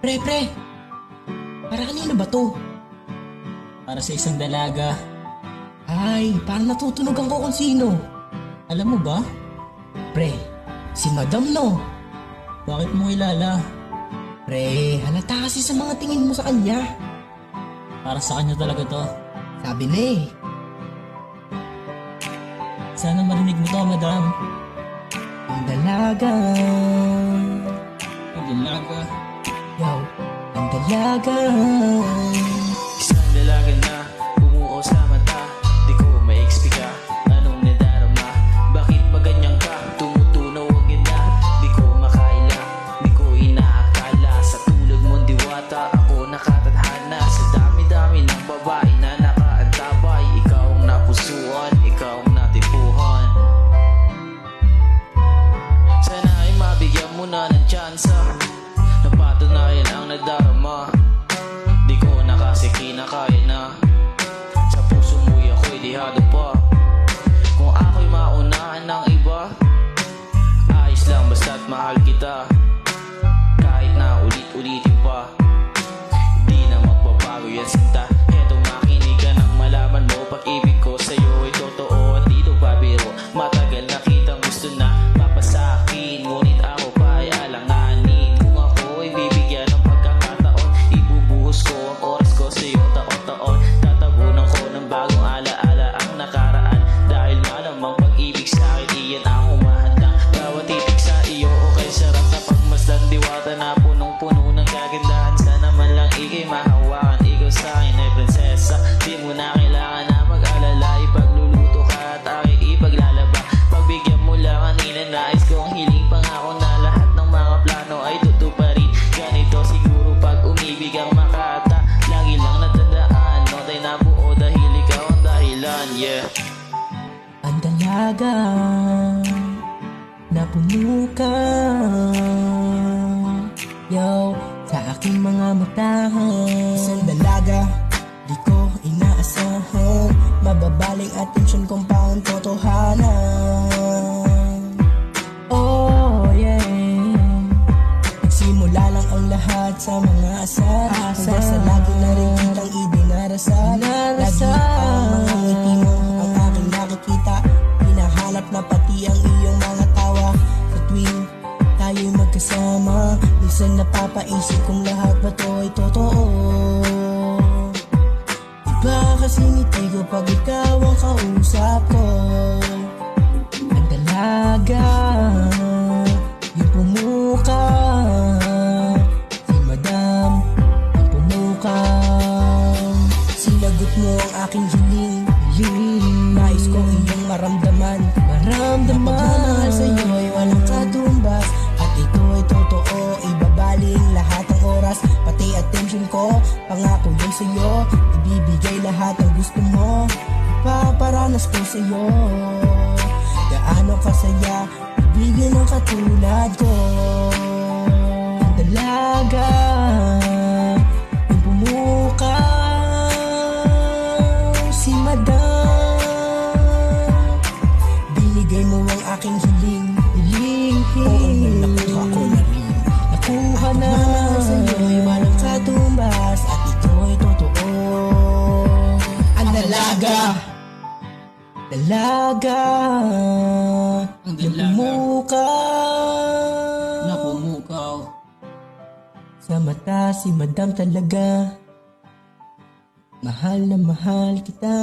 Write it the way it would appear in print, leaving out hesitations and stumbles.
Pre, para kanina ba to? Para sa isang dalaga. Ay, parang natutunogan ko kung sino. Alam mo ba? Pre, si Madam no? Bakit mo kilala? Pre, halata kasi sa mga tingin mo sa kanya. Para sa kanya talaga to. Sabi na eh. Sana marinig mo to, madam. Ang dalaga. Ang dalaga. Yo, ang dalaga. Isang dalaga na bumuo sa mata. Di ko ma-explica anong nadarama. Bakit ba ganyan ka? Tumutunaw agad na. Di ko makaila, di ko inaakala. Sa tulad mong diwata ako nakatadhana. Sa dami-dami ng babae na nakaantabay. Ikaw ang napusuan, ikaw ang natipuhan. Sana ay mabigyan mo na ng tsansa. Napatunayan ang nadarama. Di ko na kasi kinakaya na. Sa puso mo'y ako'y lihado pa. Kung ako'y maunahan ng iba, ayos lang basta't mahal kita. Kahit na ulit-ulitin pa, di na magbabago yan sinta. Eto makinig ka nang malaman mo. Pag-ibig ko sa'yo ay totoo at di to pabiro. Matagal na kitang gusto na papasakin, ngunit ako pa ay alanganin. Kung ako ay bibigyan ng pagkakataon, ibubuhos ko ang oras ko sa'yo taon-taon. Tatabunan ko ng bagong alaala ang nakaraan. Dahil malamang pag-ibig sa'kin, iyan ang humahantang. Bawat titig sa iyo o kay sarap na pagmasdan. Diwata na punong-puno ng kagandahan. Sana man lang ika'y mahawakan. Ikaw sa'kin ay prinsesa. Di mo na kailangan na mag-alala. Ipagluluto ka at aking ipaglalaba. Pagbigyan mo lang kanina, nais ko ang hiling. Pangako na lahat ng mga plano ay tutuparin. Ganito siguro pag umibig ang makata. Lagi lang natandaan, no tayo nabuo dahil ikaw ang dahilan, yeah. Ang dalaga na puno ka. Yo, sa aking mga matahan. Isang dalaga, di ko inaasahan. Mababaling atensyon kong paang totohanan. Oh yeah, nagsimula lang ang lahat sa mga asal. Hanggang sa lagi na rin kitang idinarasal. Lagi ang mga ngiti mo ang aking nakikita. Hinahanap na pati ang iyong mga tawa. Sa tuwing tayo'y magkasama, minsan napapaisip kung lahat ba to ay totoo. Iba kasi ngiti ko pag ikaw ang kausap ko. Ang dalaga, yung pumuka. Si Madam, yung pumuka. Sinagot mo ang aking hiling. Nais ko iyong maramdaman. Pagmamahal sa'yo ay walang katumbas. At ito ay totoo, ibabaling lahat ng oras. Pati attention ko, pangako yun sa'yo. Ibibigay lahat ng gusto mo. Ipaparanas ko sa'yo. Gaano kasaya, ibigin ang katulad ko. Ang dalaga, yung pumuka. Si Madam, binigay mo ang aking hiling. Oo, nakuha ko na rin. Nakuha na sa'yo ay walang katumbas. At ito ay totoo. Ang dalaga, dalaga, Ang yung dalaga. pumuka. Na pumukaw. Sa mata si Madam talaga. Mahal na mahal kita.